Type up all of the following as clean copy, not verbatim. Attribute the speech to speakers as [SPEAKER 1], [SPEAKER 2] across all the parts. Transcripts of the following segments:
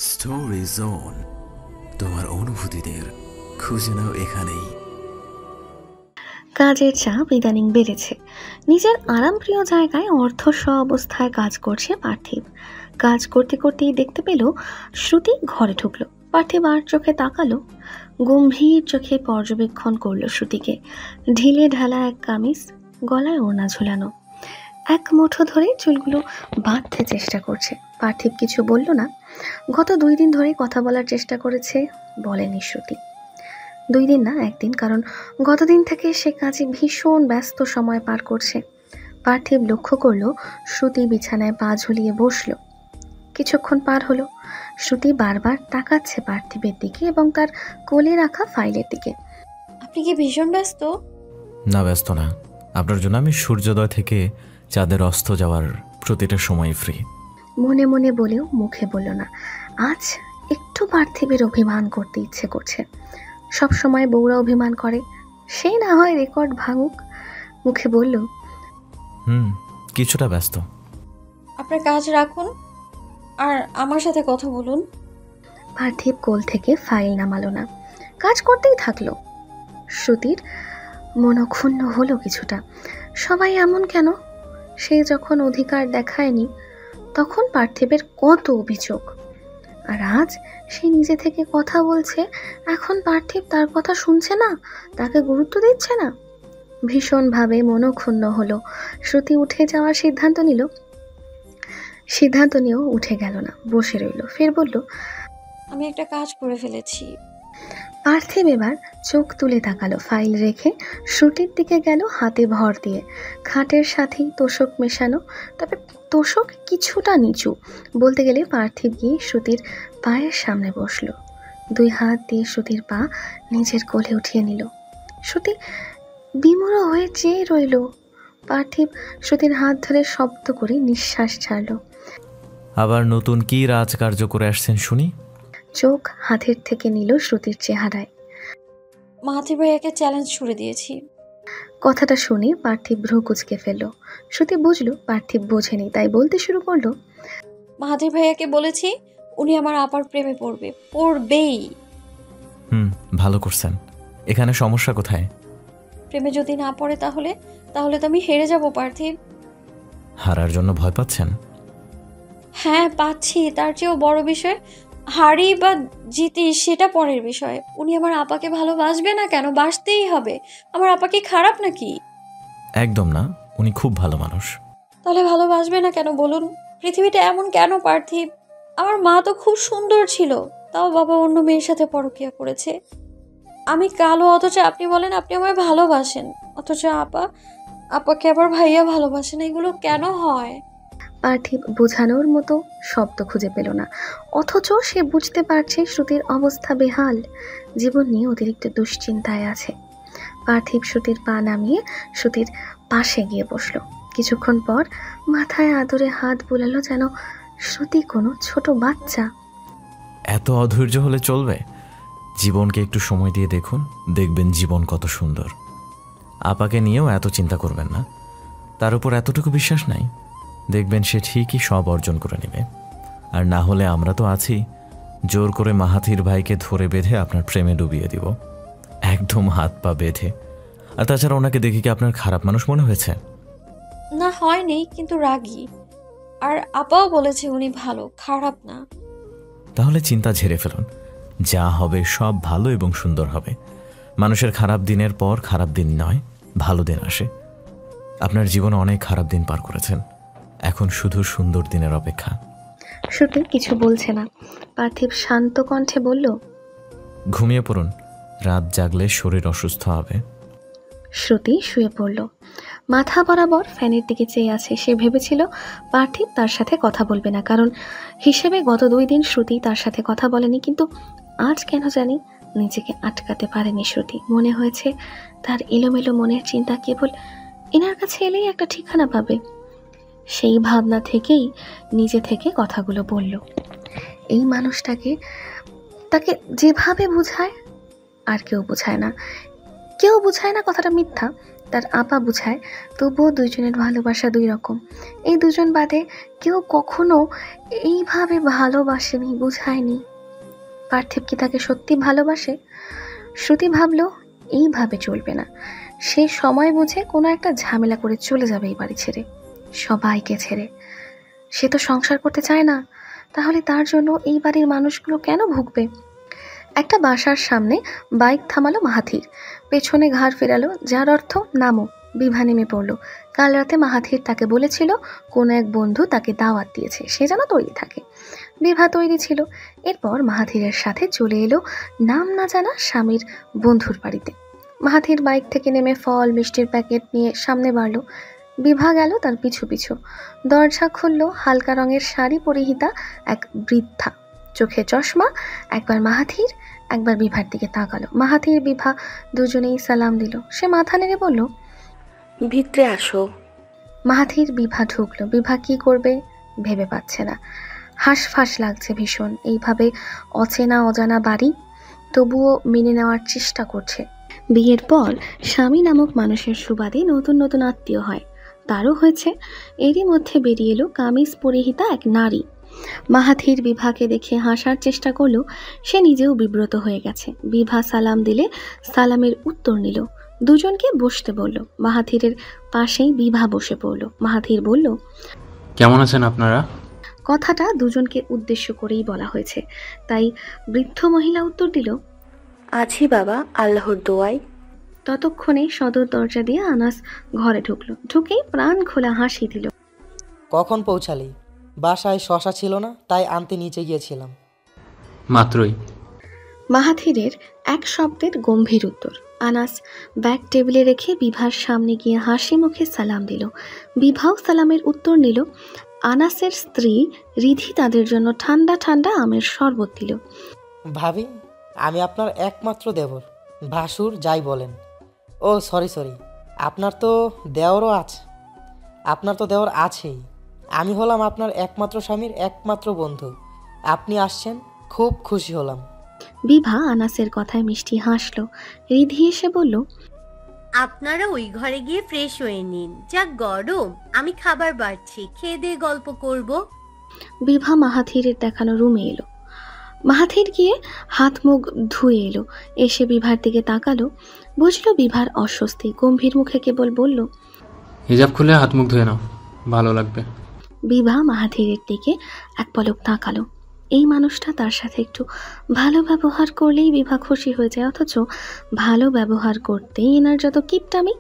[SPEAKER 1] Story zone, তোমার অনুভূতিদের খুঁজে নাও এখানেই।
[SPEAKER 2] কাজের চাপ ইদানিং বেড়েছে। নিজের আরামপ্রিয় জায়গায় অর্ধস্ব অবস্থায় কাজ করছে পার্থিব। কাজ করতে করতেই দেখতে পেল শ্রুতি ঘরে ঢুকলো। পার্থিব আর চোখে তাকালো, গম্ভীর চোখে পর্যবেক্ষণ করলো শ্রুতিকে। ঢিলে ঢালা এক কামিজ, গলায় ওড়না ঝুলানো, এক মুঠো ধরে চুলগুলো বাঁধতে চেষ্টা করছে। পার্থিব কিছু বলল না। গত 2 দিন ধরে কথা বলার চেষ্টা করেছে, বলেনি শ্রুতি। 2 দিন না, 1 দিন, কারণ গতদিন থেকে সে কাজে ভীষণ ব্যস্ত সময় পার করছে। পার্থিব লক্ষ্য করলো শ্রুতি বিছানায় পা ঝুলিয়ে বসলো। কিছুক্ষণ পার হলো, শ্রুতি বারবার তাকাচ্ছে পার্থিবের দিকে এবং তার কোলে রাখা ফাইলের দিকে।
[SPEAKER 3] আপনি কি ভীষণ ব্যস্ত?
[SPEAKER 4] না, ব্যস্ত না। আপনার জন্য আমি সূর্যোদয় থেকে চাঁদের অস্ত যাওয়ার প্রতিটা সময় ফ্রি।
[SPEAKER 2] মনে মনে বলেও মুখে বলল না। আজ একটু পার্থিবের অভিমান করতে ইচ্ছে করছে। সব সময় বউরা অভিমান করে, সে না হয় রেকর্ড ভাঙুক। মুখে বলল,
[SPEAKER 4] কিছুটা ব্যস্ত।
[SPEAKER 3] আপনার কাজ রাখুন আর আমার সাথে কথা বলুন।
[SPEAKER 2] পার্থিব কোল থেকে ফাইল নামালো না, কাজ করতেই থাকলো। শ্রুতির মনক্ষুণ্ণ হলো কিছুটা। সবাই এমন কেন? সে যখন অধিকার দেখায়নি তখন পার্থিবের কত অভিযোগ, আর আজ সে নিজে থেকে কথা বলছে, এখন পার্থিব তার কথা শুনছে না, তাকে গুরুত্ব দিচ্ছে না। ভীষণভাবে মনক্ষুণ্ণ হলো। শ্রুতি উঠে যাওয়ার সিদ্ধান্ত নিয়েও উঠে গেল না, বসে রইল। ফের বলল,
[SPEAKER 3] আমি একটা কাজ করে ফেলেছি।
[SPEAKER 2] পার্থিব এবার চোখ তুলে তাকালো। ফাইল রেখে শ্রুতির দিকে গেল, হাতে ভর দিয়ে। খাটের সাথেই তোষক মেশানো, তবে তোষক কিছুটা নিচু। বলতে গেলে পার্থিব গিয়ে শ্রুতির পায়ের সামনে বসলো। 2 হাত দিয়ে শ্রুতির পা নিজের কোলে উঠিয়ে নিল। শ্রুতি বিমূঢ় হয়ে চেয়ে রইল। পার্থিব শ্রুতির হাত ধরে শব্দ করে নিঃশ্বাস ছাড়ল।
[SPEAKER 4] আবার নতুন কি রাজকার্য করে আসছেন শুনি?
[SPEAKER 2] চোখ হাতের থেকে নিল শ্রুতির চেহারায়।
[SPEAKER 3] মাহাতি ভাইয়াকে চ্যালেঞ্জ ছুড়ে দিয়েছি।
[SPEAKER 2] কথাটা শুনে পার্থিব ভ্রু কুঁচকে ফেলল। শ্রুতি বুঝলো পার্থিব বোঝেনি, তাই বলতে শুরু করলো,
[SPEAKER 3] মাহাতি ভাইয়াকে বলেছি উনি আমার আপার প্রেমে পড়বেই।
[SPEAKER 4] ভালো করছেন। এখানে সমস্যা কোথায়?
[SPEAKER 3] প্রেমে যদি না পড়ে তাহলে তো আমি হেরে যাব পার্থিব।
[SPEAKER 4] হারার জন্য ভয় পাচ্ছেন?
[SPEAKER 3] হ্যাঁ পাচ্ছি, তার চেয়েও বড় বিষয়, হারি বা জিতি সেটা পরের বিষয়। উনি আমার আপাকে ভালোবাসবে না কেন? বাসতেই হবে। আমার আপা কি খারাপ নাকি?
[SPEAKER 4] একদম না, উনি খুব ভালো মানুষ।
[SPEAKER 3] তাহলে ভালোবাসবে না কেন বলুন? পৃথিবীটা এমন কেন পার্থিব? আমার মা তো খুব সুন্দর ছিল, তাও বাবা অন্য মেয়ের সাথে পরকীয়া করেছে। আমি কালো, অথচ আপনি বলেন আপনি আমায় ভালোবাসেন, অথচ আপাকে আবার ভাইয়া ভালোবাসেন। এগুলো কেন হয়?
[SPEAKER 2] পার্থিব বোঝানোর মতো শব্দ খুঁজে পেল না। অথচ সে বুঝতে পারছে শ্রুতির অবস্থা বেহাল, জীবন নিয়ে অতিরিক্ত দুশ্চিন্তায় আছে। পার্থিব শ্রুতির পা নামিয়ে শ্রুতির পাশে গিয়ে বসলো। কিছুক্ষণ পর মাথায় আদরে হাত বুলালো, যেন শ্রুতি কোনো ছোট বাচ্চা।
[SPEAKER 4] এত অধৈর্য হলে চলবে? জীবনকে একটু সময় দিয়ে দেখুন, দেখবেন জীবন কত সুন্দর। আপাকে নিয়েও এত চিন্তা করবেন না। তার উপর এতটুকু বিশ্বাস নাই, দেখবেন সে ঠিকই সব অর্জন করে নেবে। আর না হলে আমরা তো আছি, জোর করে মাহাথির ভাইকে ধরে বেঁধে আপনার প্রেমে ডুবিয়ে দিব, একদম হাত পা বেঁধে। আর তাছাড়া ওনাকে দেখে কি আপনার খারাপ মানুষ মনে হয়েছে?
[SPEAKER 3] না, হয়নি, কিন্তু রাগী। আর আপাও বলেছে উনি ভালো, খারাপ না।
[SPEAKER 4] তাহলে চিন্তা ঝেড়ে ফেলুন, যা হবে সব ভালো এবং সুন্দর হবে। মানুষের খারাপ দিনের পর খারাপ দিন নয়, ভালো দিন আসে। আপনার জীবনে অনেক খারাপ দিন পার করেছেন, এখন শুধু সুন্দর দিনের অপেক্ষা।
[SPEAKER 2] শ্রুতি কিছু বলছে না। পার্থিব শান্ত কণ্ঠে বলল,
[SPEAKER 4] ঘুমিয়ে পড়ুন, রাত জাগলে শরীর অসুস্থ হবে।
[SPEAKER 2] শ্রুতি শুয়ে পড়ল, মাথা বরাবর ফ্যানের দিকে চেয়ে আছে। সে ভেবেছিল পার্থিব তার সাথে কথা বলবে না, কারণ হিসেবে গত 2 দিন শ্রুতি তার সাথে কথা বলেনি। কিন্তু আজ কেন জানি নিজেকে আটকাতে পারেনি শ্রুতি। মনে হয়েছে তার এলোমেলো মনের চিন্তা কেবল এনার কাছে এলেই একটা ঠিকানা পাবে। সেই ভাবনা থেকেই নিজে থেকে কথাগুলো বলল। এই মানুষটাকে, তাকে যেভাবে বোঝায় আর কেউ বোঝায় না। কেউ বোঝায় না কথাটা মিথ্যা, তার আপা বুঝায়, তবুও দুইজনের ভালোবাসা দুই রকম। এই দুজন বাদে কেউ কখনো এইভাবে ভালোবাসেনি, বুঝায়নি। পার্থিব কি তাকে সত্যি ভালোবাসে? শ্রুতি ভাবলো এইভাবে চলবে না। সে সময় বুঝে কোনো একটা ঝামেলা করে চলে যাবে এই বাড়ি ছেড়ে, সবাইকে ছেড়ে। সে তো সংসার করতে চায় না, তাহলে তার জন্য এই বাড়ির মানুষগুলো কেন ভুগবে? একটা বাসার সামনে বাইক থামালো মাহাথির, পেছনে ঘাড় ফেরালো, যার অর্থ নামো। বিভা নেমে পড়লো। কাল রাতে মাহাথির তাকে বলেছিল কোনো এক বন্ধু তাকে দাওয়াত দিয়েছে, সে যেন তৈরি থাকে। বিভা তৈরি ছিল। এরপর মাহাথিরের সাথে চলে এলো নাম না জানা স্বামীর বন্ধুর বাড়িতে। মাহাথির বাইক থেকে নেমে ফল মিষ্টির প্যাকেট নিয়ে সামনে বাড়ল। বিভা গেল তার পিছু পিছু। দরজা খুলল হালকা রঙের শাড়ি পরিহিতা এক বৃদ্ধা, চোখে চশমা। একবার মাহাথির, একবার বিভার দিকে তাকালো। মাহাথির বিভা দুজনেই সালাম দিল। সে মাথা নেড়ে বলল,
[SPEAKER 5] ভিতরে আসো।
[SPEAKER 2] মাহাথির বিভা ঢুকলো। বিভা কি করবে ভেবে পাচ্ছে না। হাঁসফাঁস লাগছে ভীষণ, এইভাবে অচেনা অজানা বাড়ি। তবুও মেনে নেওয়ার চেষ্টা করছে। বিয়ের পর স্বামী নামক মানুষের সুবাদে নতুন নতুন আত্মীয় হয়, তারও হয়েছে। এরই মধ্যে বেরিয়ে এলো কামিজ পরিহিতা এক নারী। মাহাথির বিভাকে দেখে হাসার চেষ্টা করলো, সে নিজেও বিব্রত হয়ে গেছে। বিভা সালাম দিলে সালামের উত্তর নিল। দুজনকে বসতে বলল। মাহাথিরের পাশেই বিভা বসে পড়ল। মাহাথির বলল,
[SPEAKER 6] কেমন আছেন আপনারা?
[SPEAKER 2] কথাটা দুজনকে উদ্দেশ্য করেই বলা হয়েছে, তাই বৃদ্ধ মহিলা উত্তর দিল,
[SPEAKER 5] আছি বাবা, আল্লাহর দোয়ায়।
[SPEAKER 2] ততক্ষণে সদর দরজা দিয়ে আনাস ঘরে ঢুকলো। ঢুকেই প্রাণ খোলা হাসি দিল।
[SPEAKER 7] কখন পৌঁছালি? বাসায় শশা ছিল না, তাই আনতে নিচে গিয়েছিলাম।
[SPEAKER 6] মাত্রই।
[SPEAKER 2] মাহাথিরের এক শব্দের গম্ভীর উত্তর। আনাস ব্যাগ টেবিলে রেখে বিভার সামনে গিয়ে হাসি মুখে সালাম দিল। বিভাও সালামের উত্তর নিল। আনাসের স্ত্রী রিধি তাদের জন্য ঠান্ডা ঠান্ডা আমের শরবত দিল।
[SPEAKER 7] ভাবি, আমি আপনার একমাত্র দেবর, ভাসুর যাই বলেন। ও সরি, আপনার তো দেওরও আছে। আপনার তো দেওর আছেই। আমি হলাম আপনার একমাত্র স্বামীর একমাত্র বন্ধু। আপনি আসছেন, খুব খুশি হলাম।
[SPEAKER 2] বিভা আনাসের কথায় মিষ্টি হাসলো। রিধি এসে বলল,
[SPEAKER 8] আপনারা ওই ঘরে গিয়ে ফ্রেশ হয়ে নিন, যা গরম। আমি খাবার বাড়ছি, খেয়ে দিয়ে গল্প করব।
[SPEAKER 2] বিভা মাহাথিরের দেখানো রুমে এলো। মাহাথির গিয়ে হাত মুখ ধুয়ে এলো। এসে বিভার দিকে তাকালো, বুঝলো বিভার অস্বস্তি। গম্ভীর মুখে কেবল বলল,
[SPEAKER 6] হিজাব খুলে হাত মুখ ধুয়ে নাও, ভালো লাগবে।
[SPEAKER 2] বিভা মাহাথিরের দিকে এক পলক তাকালো। এই মানুষটা তার সাথে একটু ভালো ব্যবহার করলেই বিভা খুশি হয়ে যায়, অথচ ভালো ব্যবহার করতেই এনার যত কিপটামি।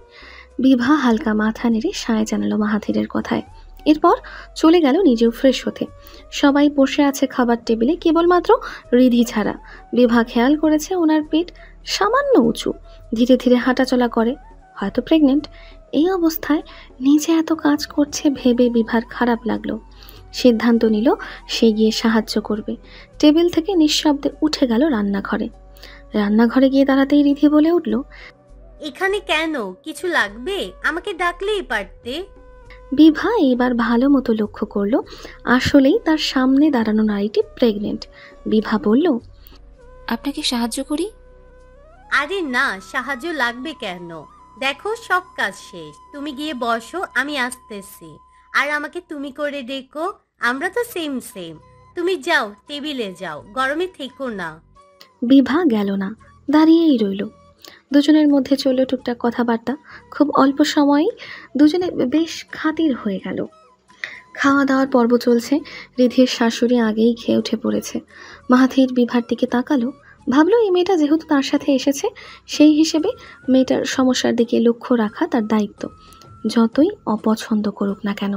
[SPEAKER 2] বিভা হালকা মাথা নেড়ে সায় জানালো মাহাথিরের কথায়। এরপর চলে গেল নিজেও ফ্রেশ হতে। সবাই বসে আছে খাবার টেবিলে, কেবলমাত্র রিধি ছাড়া। বিভা খেয়াল করেছে ওনার পেট সামান্য উঁচু, ধীরে ধীরে হাঁটাচলা করে, হয়তো প্রেগনেন্ট। এই অবস্থায় নিজে এত কাজ করছে ভেবে বিভার খারাপ লাগলো। সিদ্ধান্ত নিল সে গিয়ে সাহায্য করবে। টেবিল থেকে নিঃশব্দে উঠে গেল রান্নাঘরে। রান্নাঘরে গিয়ে দাঁড়াতেই রিধি বলে উঠল,
[SPEAKER 8] এখানে কেন? কিছু লাগবে? আমাকে ডাকলেই পারতে।
[SPEAKER 2] বিভা এইবার ভালো মতো লক্ষ্য করলো আসলেই তার সামনে দাঁড়ানো নারীটি প্রেগনেন্ট। বিভা বলল,
[SPEAKER 9] আপনাকে সাহায্য করি?
[SPEAKER 8] আরে না, সাহায্য লাগবে কেন? দেখো সব কাজ শেষ, তুমি গিয়ে বসো, আমি আসতেছি। আর আমাকে তুমি করে ডেকো, আমরা তো সেম। তুমি যাও, টেবিলে যাও, গরমে থেকো না।
[SPEAKER 2] বিভা গেল না, দাঁড়িয়েই রইল। দুজনের মধ্যে চলল টুকটাক কথাবার্তা। খুব অল্প সময়েই দুজনে বেশ খাতির হয়ে গেল। খাওয়া দাওয়ার পর্ব চলছে। রিধির শাশুড়ি আগেই খেয়ে উঠে পড়েছে। মাহাথির বিভার দিকে তাকালো, ভাবলো এই মেয়েটা যেহেতু তার সাথে এসেছে, সেই হিসেবে মেয়েটার সমস্যার দিকে লক্ষ্য রাখা তার দায়িত্ব, যতই অপছন্দ করুক না কেন।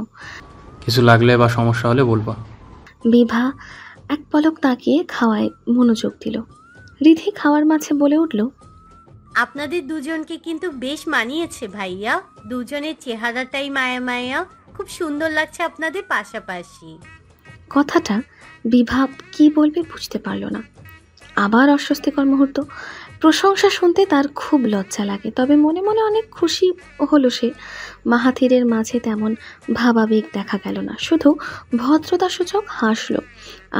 [SPEAKER 6] কিছু লাগলে বা সমস্যা হলে বলবা।
[SPEAKER 2] বিভা এক পলক তাকিয়ে খাওয়ায় মনোযোগ দিল। রিধি খাওয়ার মাঝে বলে উঠল,
[SPEAKER 8] আপনাদের দুজনকে কিন্তু বেশ মানিয়েছে ভাইয়া। দুজনের চেহারাটাই মায়া মায়া, খুব সুন্দর লাগছে আপনাদের পাশাপাশি।
[SPEAKER 2] কথাটা বিভা কি বলবে বুঝতে পারল না। আবার অস্বস্তিকর মুহূর্ত। প্রশংসা শুনতে তার খুব লজ্জা লাগে, তবে মনে মনে অনেক খুশি হলো সে। মাহাথিরের মাঝে তেমন ভাবাবেগ দেখা গেল না, শুধু ভদ্রতাসূচক হাসল।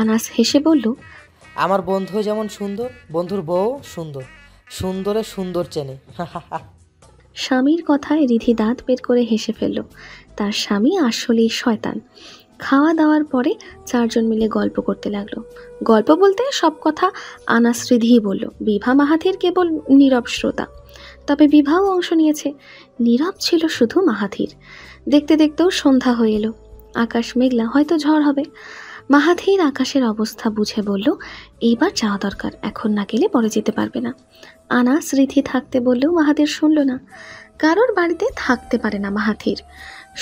[SPEAKER 2] আনাস হেসে বলল,
[SPEAKER 7] আমার বন্ধু যেমন সুন্দর, বন্ধুর বউ সুন্দর, সুন্দরে সুন্দর চেনে।
[SPEAKER 2] স্বামীর কথায় রিধি দাঁত বের করে হেসে ফেলল। তার স্বামী আসলেই শয়তান। খাওয়া দাওয়ার পরে চারজন মিলে গল্প করতে লাগলো। গল্প বলতে সব কথা আনাস রিধিই বলল। বিভা মাহাথির কেবল নীরব শ্রোতা। তবে বিভাও অংশ নিয়েছে। নীরব ছিল শুধু মাহাথির। দেখতে দেখতেও সন্ধ্যা হয়ে এলো। আকাশ মেঘলা, হয়তো ঝড় হবে। মাহাথির আকাশের অবস্থা বুঝে বলল, এইবার যাওয়া দরকার, এখন না গেলে পরে যেতে পারবে না। আনাস রিধি থাকতে বললেও মাহাথির শুনল না। কারোর বাড়িতে থাকতে পারে না মাহাথির।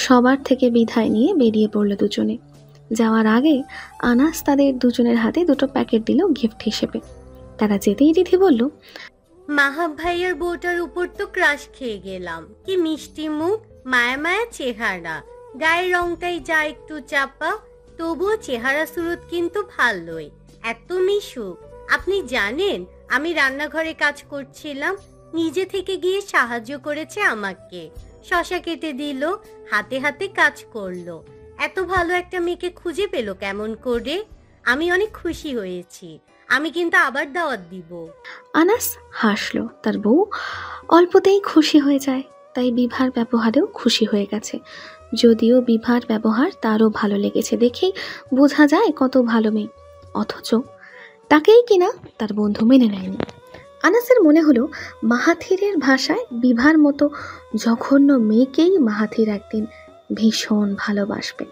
[SPEAKER 2] সবার থেকে বিদায় নিয়ে বেরিয়ে পড়ল দুজনে। যাওয়ার আগে আনাস তাদের দুজনের হাতে দুটো প্যাকেট দিল গিফট হিসেবে। তারা যেতেই রিধি বলল,
[SPEAKER 8] মাহাব ভাইয়ার বউটার উপর তো ক্রাশ খেয়ে গেলাম। কি মিষ্টি মুখ, মায়া মায়া চেহারা, গায়ের রংটাই যা একটু চাপা, তবুও চেহারা সুরত কিন্তু ভালোই, এত মিশুক। আপনি জানেন আমি রান্নাঘরে কাজ করছিলাম, নিজে থেকে গিয়ে সাহায্য করেছে আমাকে, শশা কেটে দিল, হাতে হাতে কাজ করলো। এত ভালো একটা মেয়েকে খুঁজে পেল কেমন করে? আমি অনেক খুশি হয়েছি। আমি কিন্তু আবার দাওয়াত দিব।
[SPEAKER 2] আনাস হাসল। তার বউ অল্পতেই খুশি হয়ে যায়, তাই বিভার ব্যবহারেও খুশি হয়ে গেছে। যদিও বিভার ব্যবহার তারও ভালো লেগেছে দেখেই বোঝা যায় কত ভালো মেয়ে, অথচ তাকেই কিনা তার বন্ধু মেনে নেয়নি। আনাসের মনে হলো মাহাথিরের ভাষায় বিভার মতো জঘন্য মেয়েকেই মাহাথির একদিন ভীষণ ভালোবাসবে।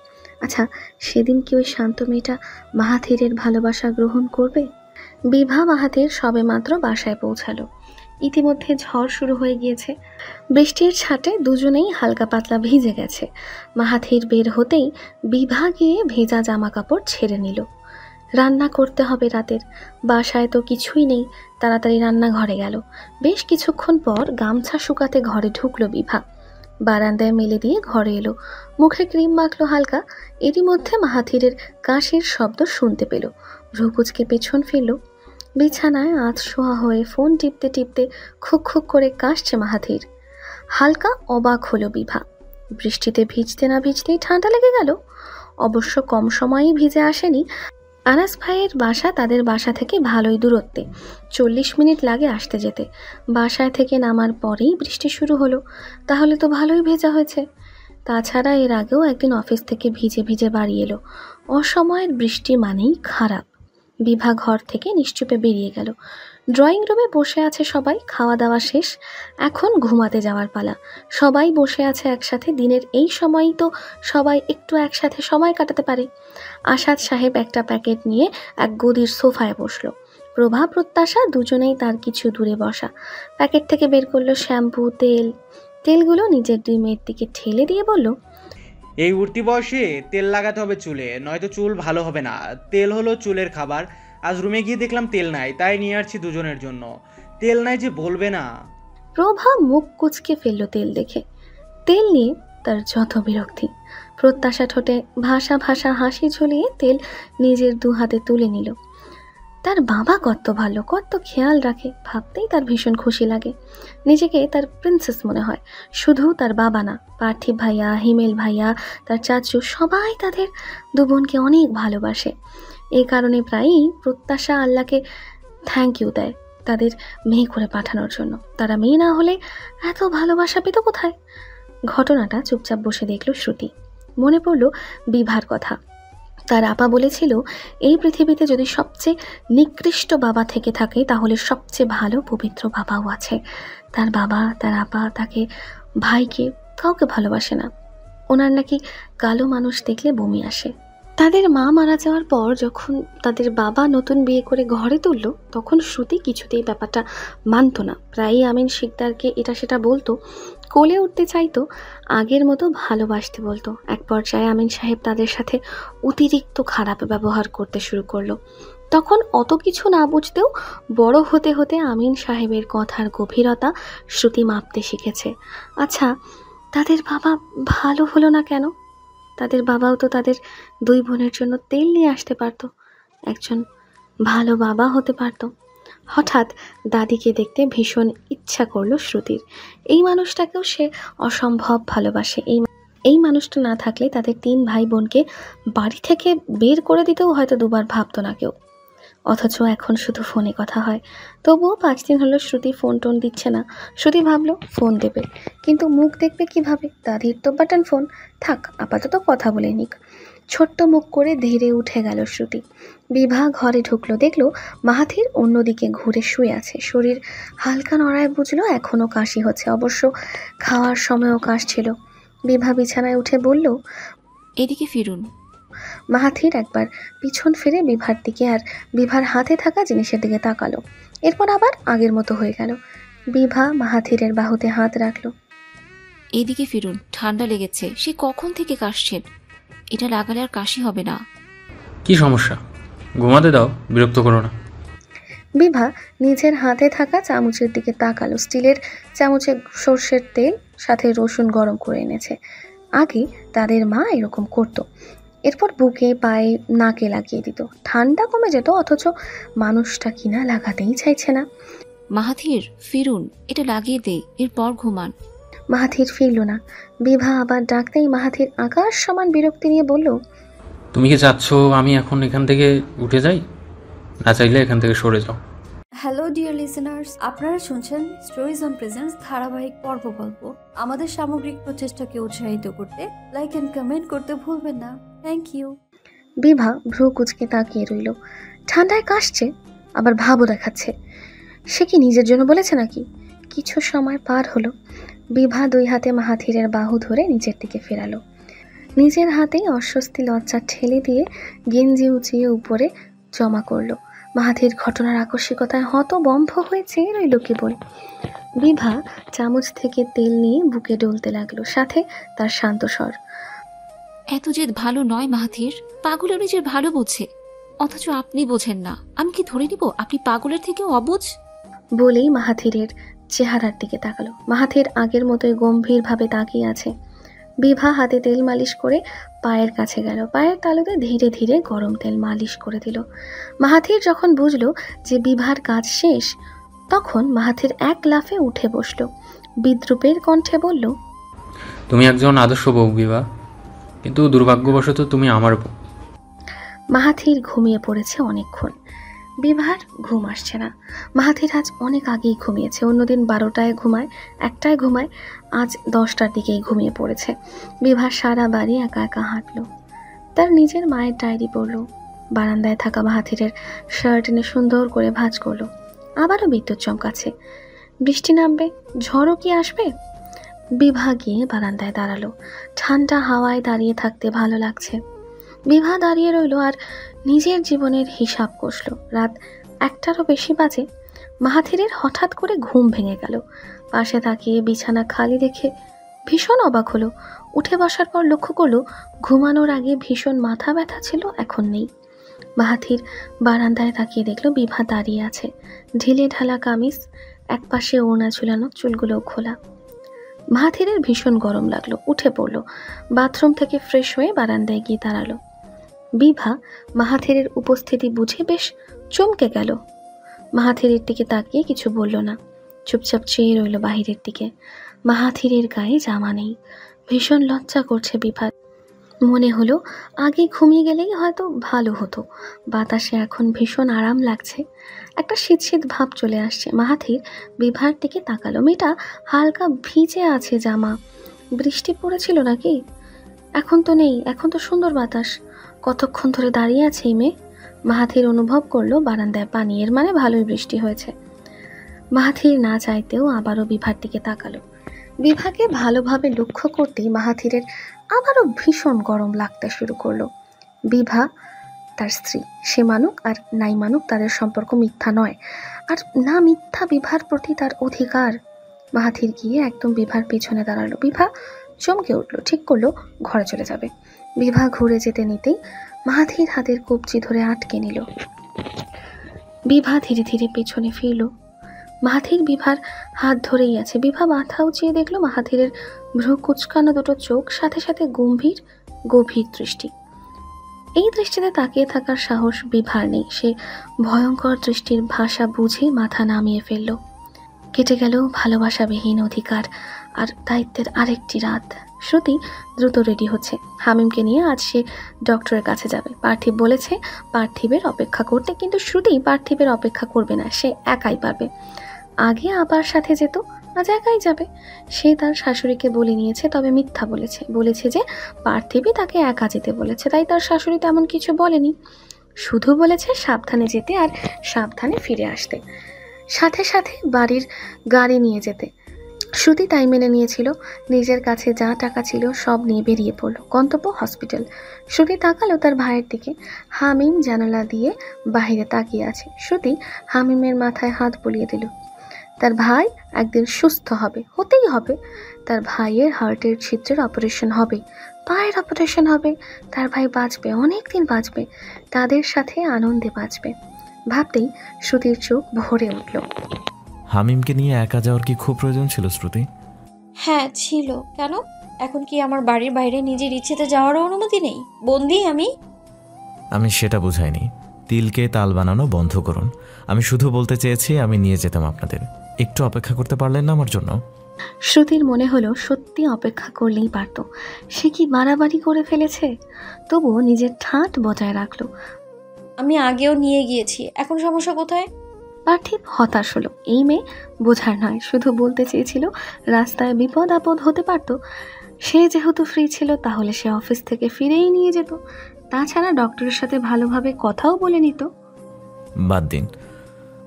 [SPEAKER 2] আচ্ছা, সেদিন কি ওই শান্ত মেয়েটা মাহাথিরের ভালোবাসা গ্রহণ করবে? বিভা মাহাথির সবে মাত্র বাসায় পৌঁছালো। ইতিমধ্যে ঝড় শুরু হয়ে গিয়েছে। বৃষ্টির ছাটে দুজনেই হালকা পাতলা ভিজে গেছে। মাহাথির বের হতেই বিভা গিয়ে ভেজা জামা কাপড় ছেড়ে নিল। রান্না করতে হবে রাতের, বাসায় তো কিছুই নেই। তাড়াতাড়ি রান্নাঘরে গেল। বেশ কিছুক্ষণ পর গামছা শুকাতে ঘরে ঢুকলো বিভা। বারান্দায় মেলে দিয়ে ঘরে এলো, মুখে ক্রিম মাখলো হালকা। এরই মধ্যে মাহাথিরের কাশির শব্দ শুনতে পেল। ভ্রুকুচকে পেছন ফিরল। বিছানায় আধশোয়া হয়ে ফোন টিপতে টিপতে খুক খুক করে কাশছে মাহাথির। হালকা অবাক হলো বিভা। বৃষ্টিতে ভিজতে না ভিজতেই ঠান্ডা লেগে গেল। অবশ্য কম সময়েই ভিজে আসেনি। আনাস ভাইয়ের বাসা তাদের বাসা থেকে ভালোই দূরত্বে, 40 মিনিট লাগে আসতে যেতে। বাসায় থেকে নামার পরেই বৃষ্টি শুরু হলো। তাহলে তো ভালোই ভেজা হয়েছে। তাছাড়া এর আগেও একদিন অফিস থেকে ভিজে ভিজে বাড়ি এলো। অসময়ের বৃষ্টি মানেই খারাপ। বিভা ঘর থেকে নিশ্চুপে বেরিয়ে গেল। ড্রয়িং রুমে বসে আছে সবাই, খাওয়া দাওয়া শেষ, এখন ঘুমাতে যাওয়ার পালা। সবাই বসে আছে একসাথে। দিনের এই সময়ই তো সবাই একটু একসাথে সময় কাটাতে পারে। আসাদ সাহেব একটা প্যাকেট নিয়ে এক গদির সোফায় বসলো। প্রভা প্রত্যাশা দুজনেই তার কিছু দূরে বসা। প্যাকেট থেকে বের করলো শ্যাম্পু, তেলগুলো নিজের 2 মেয়ের দিকে ঠেলে দিয়ে বলল,
[SPEAKER 10] এই উঠতি বয়সে তেল লাগাতে হবে চুলে, নয়তো চুল ভালো হবে না। তেল হলো চুলের খাবার। আজ রুমে গিয়ে দেখলাম তেল নাই, তাই নিয়ে আসছি দুজনের জন্য। তেল নাই যে বলবে না।
[SPEAKER 2] প্রভা মুখ কুচকে ফেললো তেল দেখে। তেল নিয়ে তার যত বিরক্তি। প্রত্যাশা ঠোঁটে ভাষা ভাষা হাসি ঝুলিয়ে তেল নিজের 2 হাতে তুলে নিল। তার বাবা কত ভালো, কত খেয়াল রাখে, ভাবতেই তার ভীষণ খুশি লাগে। নিজেকে তার প্রিন্সেস মনে হয়। শুধু তার বাবা না, পার্থিব ভাইয়া, হিমেল ভাইয়া, তার চাচু, সবাই তাদের 2 বোনকে অনেক ভালোবাসে। এই কারণে প্রায়ই প্রত্যাশা আল্লাহকে থ্যাংক ইউ দেয় তাদের মেয়ে করে পাঠানোর জন্য। তারা মেয়ে না হলে এত ভালোবাসা পেত কোথায়? ঘটনাটা চুপচাপ বসে দেখল শ্রুতি। মনে পড়ল বিভার কথা। তার আপা বলেছিল, এই পৃথিবীতে যদি সবচেয়ে নিকৃষ্ট বাবা থেকে থাকে তাহলে সবচেয়ে ভালো পবিত্র বাবাও আছে। তার বাবা, তার আপা তাকে, ভাইকে কাউকে ভালোবাসে না। ওনার নাকি কালো মানুষ দেখলে বমি আসে। তাদের মা মারা যাওয়ার পর যখন তাদের বাবা নতুন বিয়ে করে ঘরে তুলল, তখন শ্রুতি কিছুতেই ব্যাপারটা মানত না। প্রায়ই আমিন শিকদারকে এটা সেটা বলতো, কোলে উঠতে চাইতো, আগের মতো ভালোবাসতে বলতো। এক পর্যায়ে আমিন সাহেব তাদের সাথে অতিরিক্ত খারাপ ব্যবহার করতে শুরু করলো। তখন অত কিছু না বুঝতেও বড় হতে হতে আমিন সাহেবের কথার গভীরতা শ্রুতি মাপতে শিখেছে। আচ্ছা, তাদের বাবা ভালো হলো না কেন? তাদের বাবাও তো তাদের 2 বোনের জন্য তেল নিয়ে আসতে পারতো, একজন ভালো বাবা হতে পারতো। হঠাৎ দাদিকে দেখতে ভীষণ ইচ্ছা করলো শ্রুতির। এই মানুষটাকেও সে অসম্ভব ভালোবাসে। এই মানুষটা না থাকলে তাদের 3 ভাই বোনকে বাড়ি থেকে বের করে দিতেও হয়তো 2বার ভাবতো না কেউ। অথচ এখন শুধু ফোনে কথা হয়। তবুও 5 দিন হলো শ্রুতি ফোন টোন দিচ্ছে না। শ্রুতি ভাবলো ফোন দেবে, কিন্তু মুখ দেখবে কিভাবে? দাদির তো বাটন ফোন, থাক আপাতত কথা বলে নিক। ছোট্ট মুখ করে ধীরে উঠে গেল শ্রুতি। বিভা ঘরে ঢুকলো, দেখলো মাহাথির অন্যদিকে ঘুরে শুয়ে আছে। শরীর হালকা নড়ায়, বুঝলো এখনও কাশি হচ্ছে। অবশ্য খাওয়ার সময়ও কাশছিল। বিভা বিছানায় উঠে বলল,
[SPEAKER 9] এদিকে ফিরুন।
[SPEAKER 2] মাহাথির একবার পিছন ফিরে বিভার দিকে আর বিভার হাতে থাকা জিনিসের দিকে তাকালো। এরপর আবার আগের মতো হয়ে গেল। বিভা মাহাথিরের বাহুতে হাত রাখলো।
[SPEAKER 9] এদিকে ফিরুন, ঠান্ডা লেগেছে। সে কখন থেকে কাশছেন, এটা লাগালে আর কাশি হবে না।
[SPEAKER 6] কি সমস্যা? ঘুমাতে দাও, বিরক্ত করো না।
[SPEAKER 2] বিভা নিজের হাতে থাকা চামচের দিকে তাকালো। স্টিলের চামচে সর্ষের তেল সাথে রসুন গরম করে এনেছে। আগে তাদের মা এরকম করতো। এরপর বুকে পায়ে নাকে লাগিয়ে দিত, ঠান্ডা কমে যেত। অথচ মানুষটা কিনা লাগাতেই চাইছে না।
[SPEAKER 9] মাহাথির ফিরুন, এটা লাগিয়ে দে, এরপর ঘুমান।
[SPEAKER 2] মাহাথির ফিরল না। বিভা আবার ডাকতেই মাহাথির আকাশ সমান বিরক্তি নিয়ে বলল,
[SPEAKER 6] তুমি কি চাচ্ছ আমি এখন এখান থেকে উঠে যাই? না চাইলে এখান থেকে সরে যাও।
[SPEAKER 3] হ্যালো ডিয়ার লিসেনার্স, আপনারা শুনছেন স্টোরিজ অন প্রেজেন্স ধারাবাহিক পর্ব গল্প। আমাদের সামগ্রিক প্রচেষ্টাকে উৎসাহিত করতে লাইক এন্ড কমেন্ট করতে ভুলবেন না। Thank you.
[SPEAKER 2] বিভা ভ্রু কুচকে তাকিয়ে রইল। ঠান্ডায় কাশছে, আবার ভাবও দেখাচ্ছে। সে কি নিজের জন্য বলেছে নাকি? কিছু সময় পার হলো। বিভা 2 হাতে মাহাথিরের বাহু ধরে নিচের দিকে ফেরালো। নিজের হাতেই অস্বস্তি লজ্জা ঠেলে দিয়ে গেঞ্জি উঁচিয়ে উপরে জমা করলো। মাহাথির ঘটনার আকস্মিকতায় হতবম্ব হয়ে চেয়ে রইল কেবল। বিভা চামচ থেকে তেল নিয়ে বুকে ডলতে লাগলো, সাথে তার শান্ত স্বর।
[SPEAKER 9] এত জেদ ভালো নয় মাহাথির, পাগলের নিজের ভালো বোঝে, অথচ আপনি বোঝেন না। আমি কি ধরে নিব আপনি পাগলের থেকেও অবুঝ?
[SPEAKER 2] বলেই মাহাথিরের চেহারার দিকে তাকালো। মাহাথির আগের মতোই গম্ভীরভাবে তাকিয়ে আছে। বিভা হাতে তেল মালিশ করে পায়ের কাছে গেল। পায়ের তালুতে ধীরে ধীরে গরম তেল মালিশ করে দিল। মাহাথির যখন বুঝলো যে বিভার কাজ শেষ, তখন মাহাথির এক লাফে উঠে বসলো। বিদ্রুপের কণ্ঠে বলল,
[SPEAKER 6] তুমি একজন আদর্শ বউ বিভা, কিন্তু দুর্ভাগ্যবশত তুমি আমার বউ।
[SPEAKER 2] মাহাথির ঘুমিয়ে পড়েছে অনেকক্ষণ। বিভার ঘুম আসছে না। মাহাথির আজ অনেক আগেই ঘুমিয়েছে। অন্যদিন 12টায় ঘুমায়, 1টায় ঘুমায়, আজ 10টার দিকেই ঘুমিয়ে পড়েছে। বিভা সারা বাড়ি একা একা হাঁটলো। তার নিজের মায়ের ডায়েরি পড়ল। বারান্দায় থাকা মাহাথিরের শার্ট এনে সুন্দর করে ভাঁজ করলো। আবারও বিদ্যুৎ চমকাচ্ছে। বৃষ্টি নামবে, ঝড়ও কি আসবে? বিভা গিয়ে বারান্দায় দাঁড়ালো। ঠান্ডা হাওয়ায় দাঁড়িয়ে থাকতে ভালো লাগছে। বিভা দাঁড়িয়ে রইল আর নিজের জীবনের হিসাব কষল। রাত 1টারও বেশি বাজে। মাহাথিরের হঠাৎ করে ঘুম ভেঙে গেল। পাশে তাকিয়ে বিছানা খালি দেখে ভীষণ অবাক হলো। উঠে বসার পর লক্ষ্য করলো ঘুমানোর আগে ভীষণ মাথা ব্যথা ছিল, এখন নেই। মাহাথির বারান্দায় তাকিয়ে দেখলো বিভা দাঁড়িয়ে আছে। ঢিলে ঢালা কামিজ, একপাশে ওড়না ঝুলানো, চুলগুলোও খোলা। মাহাথিরের ভীষণ গরম লাগলো, উঠে পড়লো। বাথরুম থেকে ফ্রেশ হয়ে বারান্দায় গিয়ে দাঁড়ালো। বিভা মাহাথিরের উপস্থিতি বুঝে বেশ চমকে গেল। মাহাথিরের দিকে তাকিয়ে কিছু বলল না, চুপচাপ চেয়ে রইল বাহিরের দিকে। মাহাথিরের গায়ে জামা নেই। ভীষণ লজ্জা করছে বিভার। মনে হলো আগে ঘুমিয়ে গেলেই হয়তো ভালো হতো। বাতাসে এখন ভীষণ আরাম লাগছে। একটা শীত শীত ভাব চলে আসছে। মাহাথির বিভার দিকে তাকালো। মেয়েটা হালকা ভিজে আছে জামা। বৃষ্টি পড়েছিল নাকি? এখন তো নেই, এখন তো সুন্দর বাতাস। কতক্ষণ ধরে দাঁড়িয়ে আছে এই মেয়ে? মাহাথির অনুভব করলো বারান্দায় পানি, এর মানে ভালোই বৃষ্টি হয়েছে। মাহাথির না চাইতেও আবারও বিভার দিকে তাকালো। বিভাকে ভালোভাবে লক্ষ্য করতেই মাহাথিরের আবারও ভীষণ গরম লাগতে শুরু করলো। বিভা তার স্ত্রী, সে মানুক আর নাই মানুক তাদের সম্পর্ক মিথ্যা নয়, আর না মিথ্যা বিভার প্রতি তার অধিকার। মাহাথির গিয়ে একদম বিভার পিছনে দাঁড়ালো। বিভা চমকে উঠলো, ঠিক করলো ঘরে চলে যাবে। বিভা ঘুরে যেতে নিতেই মাহাথির হাতের কবজি ধরে আটকে নিল। বিভা ধীরে ধীরে পেছনে ফিরল। মাহাথির বিভার হাত ধরেই আছে। বিভা মাথা উঁচিয়ে দেখলো মাহাথিরের ভ্রু কুচকানো দুটো চোখ, সাথে সাথে গম্ভীর গভীর দৃষ্টি। এই দৃষ্টিতে তাকিয়ে থাকার সাহস বিভার নেই। সে ভয়ঙ্কর দৃষ্টির ভাষা বুঝে মাথা নামিয়ে ফেলল। কেটে গেল ভালোবাসাবিহীন অধিকার আর দায়িত্বের আরেকটি রাত। শ্রুতি দ্রুত রেডি হচ্ছে। হামিমকে নিয়ে আজ সে ডক্টরের কাছে যাবে। পার্থিব বলেছে পার্থিবের অপেক্ষা করতে, কিন্তু শ্রুতি পার্থিবের অপেক্ষা করবে না, সে একাই পারবে। আগে আবার সাথে যেত, আজ একাই যাবে। সে তার শাশুড়িকে বলে নিয়েছে, তবে মিথ্যা বলেছে যে পার্থিবই তাকে একা যেতে বলেছে, তাই তার শাশুড়ি তেমন কিছু বলেনি, শুধু বলেছে সাবধানে যেতে আর সাবধানে ফিরে আসতে, সাথে সাথে বাড়ির গাড়ি নিয়ে যেতে। শ্রুতি তাই মেনে নিয়েছিল। নিজের কাছে যা টাকা ছিল সব নিয়ে বেরিয়ে পড়ল। গন্তব্য হসপিটাল। শ্রুতি তাকালো তার ভাইয়ের দিকে। হামিম জানালা দিয়ে বাইরে তাকিয়ে আছে। শ্রুতি হামিমের মাথায় হাত বুলিয়ে দিল। তার ভাই একদিন সুস্থ হবে, হতেই হবে। তার ভাইয়ের হার্টের ছিদ্রের অপারেশন হবে, পায়ের অপারেশন হবে। তার ভাই বাঁচবে, অনেক দিন বাঁচবে, তাদের সাথে আনন্দে বাঁচবে। ভাবতেই শ্রুতির চোখ ভরে উঠল।
[SPEAKER 4] হামিমকে নিয়ে একা যাওয়ার কি খুব প্রয়োজন ছিল শ্রুতি?
[SPEAKER 3] হ্যাঁ ছিল। কেন? এখন কি আমার বাড়ির বাইরে নিজের ইচ্ছেতে যাওয়ারও অনুমতি নেই? বন্দি আমি
[SPEAKER 4] সেটা বুঝাইনি। তিলকে তাল বানানো বন্ধ করুন। আমি শুধু বলতে চেয়েছি আমি নিয়ে যেতাম আপনাদের। একটু অপেক্ষা করতে পারলেন না আমার জন্য?
[SPEAKER 2] শ্রুতির মনে হলো সত্যি অপেক্ষা করলেই পারত। সে কি বাড়াবাড়ি করে ফেলেছে? তবুও নিজের ঠাঁট বজায় রাখলো।
[SPEAKER 3] আমি আগেও নিয়ে গিয়েছি, এখন সমস্যা কোথায়?
[SPEAKER 2] পার্থিব হতাশ হলো। এই মেয়ে বোঝার নয়, শুধু বলতে চেয়েছিল রাস্তায় বিপদ আপদ হতে পারত। সে যেহেতু ফ্রি ছিল তাহলে সে অফিস থেকে ফিরেই নিয়ে যেত। তাছাড়া ডক্টরের সাথে ভালোভাবে কথাও বলে নিত।
[SPEAKER 4] বাদ দিন,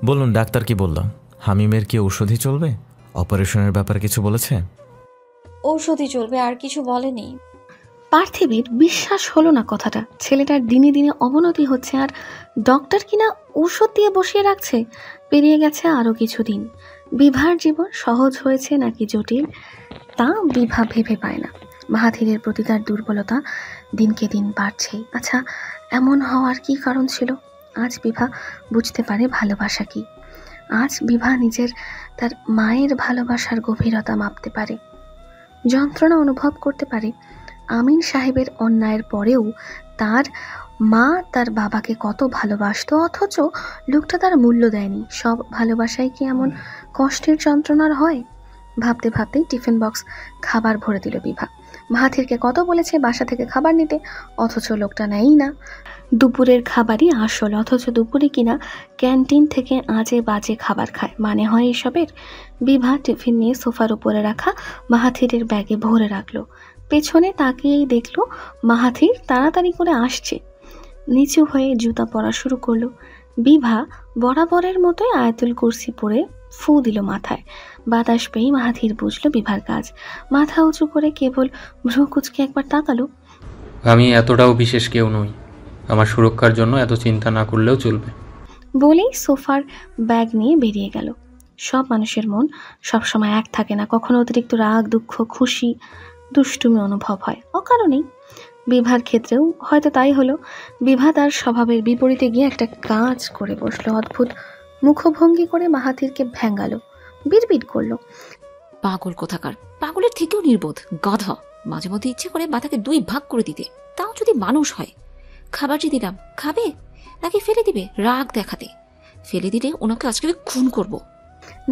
[SPEAKER 4] বলুন ডাক্তার কি বলল? হামিমের কি ঔষধই চলবে? অপারেশনের ব্যাপারে কিছু বলেছে?
[SPEAKER 3] ঔষধই চলবে, আর কিছু বলেনি।
[SPEAKER 2] পার্থিবের বিশ্বাস হলো না কথাটা। ছেলেটার দিনে দিনে অবনতি হচ্ছে আর ডক্টর কিনা ঔষধ দিয়ে বসিয়ে রাখছে। পেরিয়ে গেছে আরও কিছুদিন। বিভার জীবন সহজ হয়েছে নাকি জটিল তা বিভা ভেবে পায় না। মাহাথিরের প্রতি তার দুর্বলতা দিনকে দিন বাড়ছেই। আচ্ছা, এমন হওয়ার কি কারণ ছিল? আজ বিভা বুঝতে পারে ভালোবাসা কি। আজ বিভা নিজের তার মায়ের ভালোবাসার গভীরতা মাপতে পারে, যন্ত্রণা অনুভব করতে পারে। আমিন সাহেবের অন্যায়ের পরেও তার মা তার বাবাকে কত ভালোবাসত, অথচ লোকটা তার মূল্য দেয়নি। সব ভালোবাসাই কি এমন কষ্টের যন্ত্রণার হয়? ভাবতে ভাবতেই টিফিন বক্স খাবার ভরে দিল বিভা। মাহাথিরকে কত বলেছে বাসা থেকে খাবার নিতে, অথচ লোকটা নেয়ই না। দুপুরের খাবারই আসল, অথচ দুপুরে কিনা ক্যান্টিন থেকে আজে বাজে খাবার খায়। মানে হয় এসবের? বিভা টিফিন নিয়ে সোফার উপরে রাখা মাহাথিরের ব্যাগে ভরে রাখলো। পেছনে তাকিয়েই দেখলো মাহাথির তাড়াতাড়ি করে আসছে। নিচু হয়ে জুতা পরা শুরু করলো। বিভা বরাবরের মতোই আয়াতুল কুরসি পরে ফু দিল মাথায়। বাতাস পেয়ে মাহাথির বুঝলো বিভার কাজ। মাথা উঁচু করে কেবল ভ্রু কুচকে একবার তাকালো।
[SPEAKER 6] আমি এতটাও বিশেষ কেউ নই, আমার সুরক্ষার জন্য এত চিন্তা না করলেও চলবে
[SPEAKER 2] বলেই সোফার ব্যাগ নিয়ে বেরিয়ে গেল। সব মানুষের মন সবসময় এক থাকে না, কখনো অতিরিক্ত রাগ, দুঃখ, খুশি, দুষ্টুমি অনুভব হয় অকারণেই। বিভার ক্ষেত্রেও হয়তো তাই হলো। বিভা তার স্বভাবের বিপরীতে গিয়ে একটা কাজ করে বসলো। অদ্ভুত মুখভঙ্গি করে মাহাথিরকে ভেঙ্গালো, বিড়বিড় করলো।
[SPEAKER 9] পাগল কোথাকার, পাগলের থেকেও নির্বোধ গাধা। মাঝে মধ্যে ইচ্ছে করে মাথাকে 2 ভাগ করে দিতে, তাও যদি মানুষ হয়। খাবার যে দিলাম, খাবে নাকি ফেলে দিবে? রাগ দেখাতে। ফেলে দিলে ওনাকে আজকে খুন করব।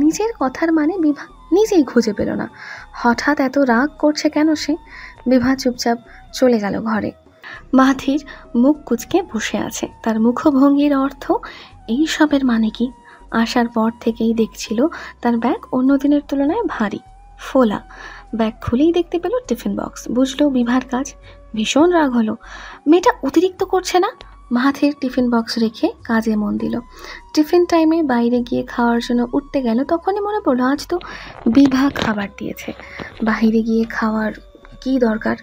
[SPEAKER 2] নিজের কথার মানে বিভা নিজেই খুঁজে পেল না। হঠাৎ এত রাগ করছে কেন সে? বিভা চুপচাপ চলে গেল ঘরে। মাহাথির মুখ কুচকে বসে আছে। তার মুখভঙ্গির অর্থ এই সবের মানে কি? আসার পর থেকেই দেখছিল তার ব্যাগ অন্য দিনের তুলনায় ভারী, ফোলা। ব্যাগ খুলেই দেখতে পেল টিফিন বক্স। বুঝলো বিভার কাজ। ভীষণ রাগ হলো। মেয়েটা অতিরিক্ত করছে না? মাহাথির টিফিন বক্স রেখে কাজে মন দিল। টিফিন টাইমে বাইরে গিয়ে খাওয়ার জন্য উঠতে গেল, তখনই মনে পড়লো আজ তো বিভা খাবার দিয়েছে, বাইরে গিয়ে খাওয়ার কি দরকার?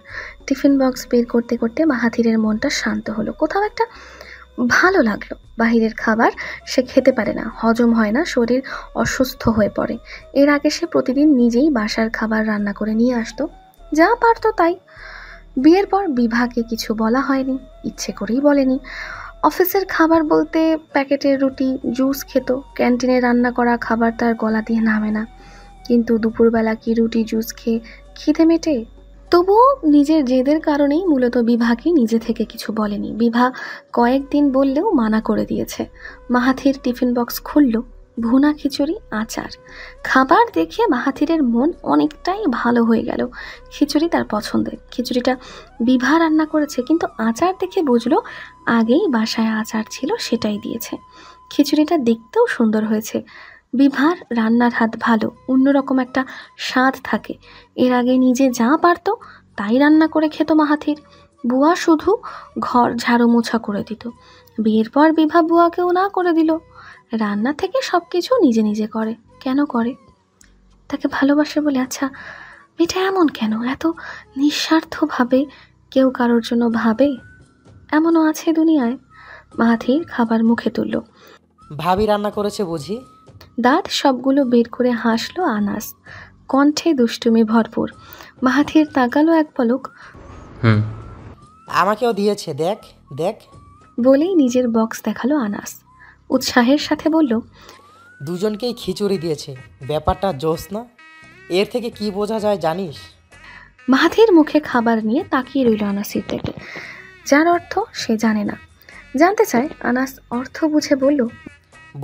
[SPEAKER 2] টিফিন বক্স বের করতে করতে মাহাথিরের মনটা শান্ত হলো। কোথাও একটা ভালো লাগলো। বাহিরের খাবার সে খেতে পারে না, হজম হয় না, শরীর অসুস্থ হয়ে পড়ে। এর আগে সে প্রতিদিন নিজেই বাসার খাবার রান্না করে নিয়ে আসতো, যা পারতো তাই। বিয়ের পর বিভাকে কিছু বলা হয়নি, ইচ্ছে করেই বলেনি। অফিসের খাবার বলতে প্যাকেটের রুটি, জুস খেত। ক্যান্টিনে রান্না করা খাবার তার গলা দিয়ে নামে না। কিন্তু দুপুরবেলা কি রুটি জুস খেয়ে খিদে মেটে? তবুও নিজের জেদের কারণেই মূলত বিভাকে নিজে থেকে কিছু বলেনি। বিভা কয়েকদিন বললেও মানা করে দিয়েছে। মাহাথির টিফিন বক্স খুলল, ভুনা খিচুড়ি, আচার। খাবার দেখে মাহাথিরের মন অনেকটাই ভালো হয়ে গেল। খিচুড়ি তার পছন্দের। খিচুড়িটা বিভা রান্না করেছে, কিন্তু আচার দেখে বুঝলো আগেই বাসায় আচার ছিল, সেটাই দিয়েছে। খিচুড়িটা দেখতেও সুন্দর হয়েছে। বিভার রান্নার হাত ভালো, অন্যরকম একটা স্বাদ থাকে। এর আগে নিজে যা পারতো তাই রান্না করে খেত মাহাথির। বুয়া শুধু ঘর ঝাড়ু মোছা করে দিত। বিয়ের পর বিভা বুয়াকেও না করে দিল। রান্না থেকে সব কিছু নিজে নিজে করে। কেন করে? তাকে ভালোবাসে বলে। আচ্ছা, মেয়েটা এমন কেন? এত নিঃস্বার্থভাবে কেউ কারোর জন্য ভাবে? এমনও আছে দুনিয়ায়। মাহাথির খাবার মুখে তুলল।
[SPEAKER 7] ভাবি রান্না করেছে বুঝি?
[SPEAKER 2] দাঁত সবগুলো বের করে হাসলো আনাস, কণ্ঠে দুষ্টুমি ভরপুর। মাহাথির তাকালো এক পলক।
[SPEAKER 7] আমাকেও দিয়েছে, দেখ দেখ
[SPEAKER 2] বলেই নিজের বক্স দেখালো আনাস। উৎসাহের সাথে বলল,
[SPEAKER 7] দুজনকেই খিচুড়ি দিয়েছে। ব্যাপারটা জোস না? এর থেকে কি বোঝা যায় জানিস?
[SPEAKER 2] মাহাথির মুখে খাবার নিয়ে তাকিয়ে রইল আনাসের দিকে। যার অর্থ সে জানে না। জানতে চায়। আনাস অর্থ বুঝে বলল,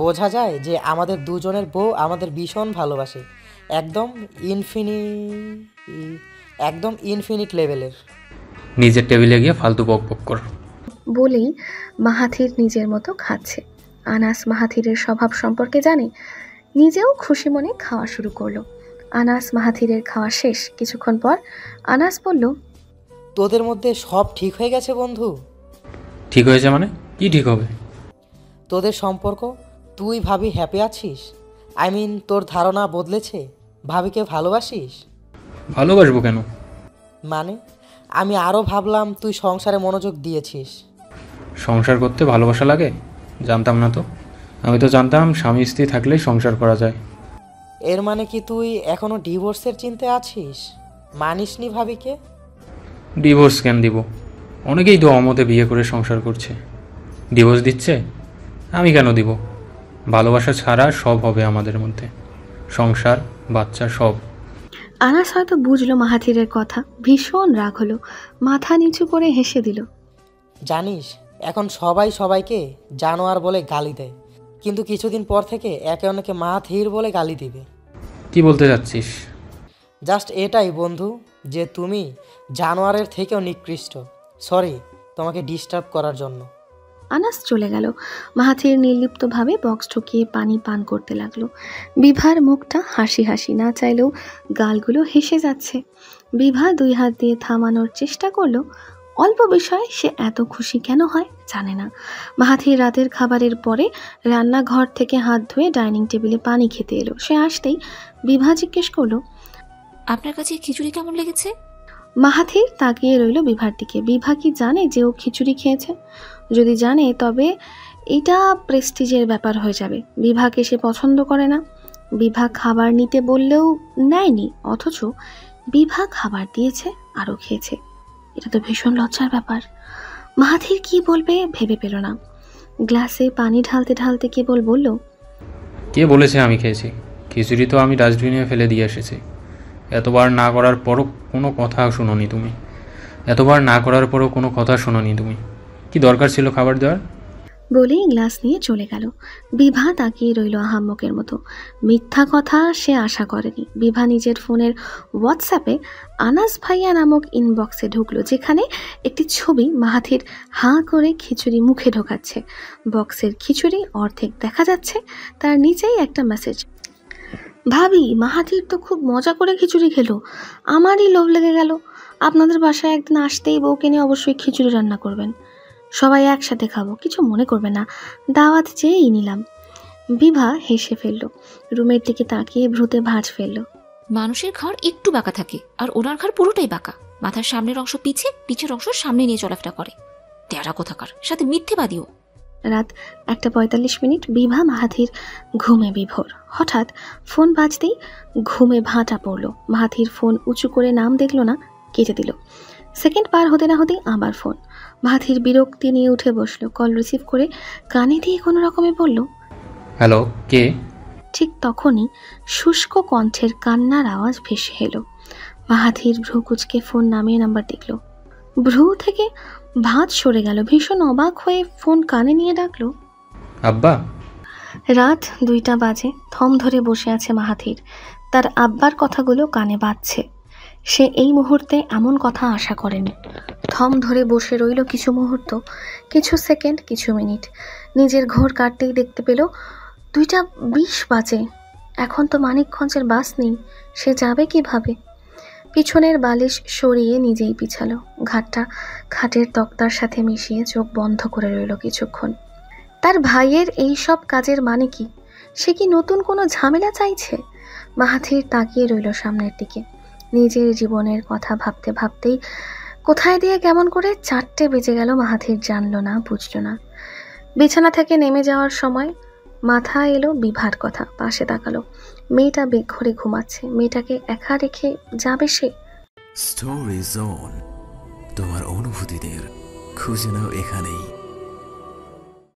[SPEAKER 7] বোঝা যায় যে আমাদের দুজনের বউ আমাদের ভীষণ ভালোবাসে। একদম ইনফিনিট লেভেলের।
[SPEAKER 6] নিজের টেবিলে গিয়ে ফালতু বক বক কর।
[SPEAKER 2] বলেই মাহাথির নিজের মতো খাচ্ছে। আনাস মাহাথিরের স্বভাব সম্পর্কে জানে। নিজেও খুশি মনে খাওয়া শুরু করলো। আনাস মাহাথিরের খাওয়া শেষ। কিছুক্ষণ পর আনাস বলল,
[SPEAKER 7] তোদের মধ্যে সব ঠিক হয়ে গেছে বন্ধু?
[SPEAKER 6] ঠিক হয়েছে মানে? কি ঠিক হবে?
[SPEAKER 7] তোদের সম্পর্ক। তুই ভাবি হ্যাপি আছিস? আই মিন, তোর ধারণা বদলেছে? ভাবিকে ভালোবাসিস?
[SPEAKER 6] ভালোবাসবো কেন?
[SPEAKER 7] মানে আমি আরও ভাবলাম তুই সংসারে মনোযোগ দিয়েছিস।
[SPEAKER 6] সংসার করতে ভালোবাসা লাগে? জানতাম না তো। আমি তো জানতাম স্বামী স্ত্রী থাকলেই সংসার করা যায়।
[SPEAKER 7] এর মানে কি তুই এখনো ডিভোর্সের চিন্তায় আছিস? মানিসনি ভাবিকে?
[SPEAKER 6] ডিভোর্স কেন দিব? অনেকেই তো অমতে বিয়ে করে সংসার করছে। ডিভোর্স দিচ্ছে? আমি কেন দিব? ভালোবাসা ছাড়া সব হবে আমাদের মধ্যে, সংসার, বাচ্চা, সব।
[SPEAKER 2] আনাস হয়তো বুঝলো মাহাথিরের কথা। ভীষণ রাগ হলো। মাথা নিচু করে হেসে দিল।
[SPEAKER 7] জানিস, এখন সবাই সবাইকে জানোয়ার বলে গালি দেয়, কিন্তু কিছুদিন পর থেকে একে অন্যকে মাহাথির বলে গালি দিবে।
[SPEAKER 6] কি বলতে যাচ্ছিস?
[SPEAKER 7] জাস্ট এটাই বন্ধু, যে তুমি জানোয়ারের থেকেও নিকৃষ্ট। সরি তোমাকে ডিস্টার্ব করার জন্য।
[SPEAKER 2] আনাস চলে গেল। মাহাথির নির্লিপ্তভাবে বক্স ঢুকিয়ে পানি পান করতে লাগলো। বিভার মুখটা হাসি হাসি, না চাইলেও গালগুলো হেসে যাচ্ছে। বিভা দুই হাত দিয়ে থামানোর চেষ্টা করলো। অল্প বিষয়ে সে এত খুশি কেন হয় জানে না। মাহাথির রাতের খাবারের পরে রান্নাঘর থেকে হাত ধুয়ে ডাইনিং টেবিলে পানি খেতে এলো। সে আসতেই বিভা জিজ্ঞেস করলো,
[SPEAKER 9] আপনার কাছে খিচুড়ি কেমন লেগেছে?
[SPEAKER 2] মাহাথির তাকিয়ে রইল বিভার দিকে। বিভা কি জানে যে ও খিচুড়ি খেয়েছে? যদি জানে তবে এটা প্রেস্টিজের ব্যাপার হয়ে যাবে। বিভাকে সে পছন্দ করে না। বিভা খাবার নিতে বললেও নেয়নি, অথচ বিভা খাবার দিয়েছে, আরও খেয়েছে। এটা তো ভীষণ লজ্জার ব্যাপার। মাহাথির কি বলবে ভেবে পেল না। গ্লাসে পানি ঢালতে ঢালতে কেবল বলল,
[SPEAKER 6] কে বলেছে আমি খেয়েছি? খিচুড়ি তো আমি ডাস্টবিনে ফেলে দিয়ে এসেছি। এতবার না করার পরও কোনো কথা শোনোনি তুমি। কি দরকার ছিল খাবার দেওয়ার?
[SPEAKER 2] বলেই গ্লাস নিয়ে চলে গেল। বিভা তাকিয়ে রইল আহাম্মকের মতো। মিথ্যা কথা সে আশা করেনি। বিভা নিজের ফোনের হোয়াটসঅ্যাপে আনাস ভাইয়া নামক ইনবক্সে ঢুকলো, যেখানে একটি ছবি মাহাথির হাঁ করে খিচুড়ি মুখে ঢোকাচ্ছে। বক্সের খিচুড়ি অর্ধেক দেখা যাচ্ছে। তার নিচেই একটা মেসেজ, ভাবি মাহাথির তো খুব মজা করে খিচুড়ি খেলো, আমারই লোভ লেগে গেল। আপনাদের বাসায় একদিন আসতেই বউকে নিয়ে অবশ্যই খিচুড়ি রান্না করবেন, সবাই একসাথে খাবো, কিছু মনে করবে না, দাওয়াত চেয়েই নিলাম। বিভা হেসে ফেলল। রুমের দিকে তাকিয়ে ভ্রুতে ভাঁজ ফেলল।
[SPEAKER 9] মানুষের ঘাড় একটু বাঁকা থাকে, আর ওনার ঘাড় পুরোটাই বাঁকা। মাথার সামনের অংশ পিছে, পিছের অংশ সামনে নিয়ে চলাফেরা করে। তেরা কোথাকার, সাথে মিথ্যেবাদীও।
[SPEAKER 2] রাত 1:45। বিভা মাহাথির ঘুমে বিভোর। হঠাৎ ফোন বাজতেই ঘুমে ভাঁটা পড়ল। মাহাথির ফোন উঁচু করে নাম দেখল না, কেটে দিল। সেকেন্ড পার হতে না হতেই আবার ফোন। মাহাথির বিরক্তি নিয়ে উঠে বসলো। কল রিসিভ করে কানে দিয়ে কোনো রকমে বলল,
[SPEAKER 6] হ্যালো, কে?
[SPEAKER 2] ঠিক তখনই শুষ্ক কণ্ঠের কান্নার আওয়াজ ভেসে এলো। মাহাথির ভ্রু কুচকে ফোন নামিয়ে নাম্বার দেখল। ভ্রু থেকে ভাঁজ সরে গেল। ভীষণ অবাক হয়ে ফোন কানে নিয়ে ডাকলো,
[SPEAKER 6] আব্বা।
[SPEAKER 2] রাত 2টা বাজে। থম ধরে বসে আছে মাহাথির। তার আব্বার কথাগুলো কানে বাজছে। সে এই মুহূর্তে এমন কথা আশা করেনি। থম ধরে বসে রইল কিছু মুহূর্ত, কিছু সেকেন্ড, কিছু মিনিট। নিজের ঘোর কাটতেই দেখতে পেল 2টা 20 বাজে। এখন তো মানিকগঞ্জের বাস নেই, সে যাবে কিভাবে? পিছনের বালিশ সরিয়ে নিজেই পিছালো। ঘাটটা খাটের তক্তার সাথে মিশিয়ে চোখ বন্ধ করে রইল কিছুক্ষণ। তার ভাইয়ের এই সব কাজের মানে কি? সে কি নতুন কোনো ঝামেলা চাইছে? মাহাথির তাকিয়ে রইল সামনের দিকে। নিজের জীবনের কথা ভাবতে ভাবতেই কোথায় দিয়ে কেমন করে 4টে বেজে গেল মাহাথির জানলো না, বুঝলো না। বিছানা থেকে নেমে যাওয়ার সময় মাথায় এলো বিভার কথা। পাশে তাকালো, মেয়েটা বেঘরে ঘুমাচ্ছে। মেয়েটাকে একা রেখে যাবে সে?
[SPEAKER 1] স্টোরি জোন, তোমার অনুভূতিদের খুঁজে নাও এখানেই।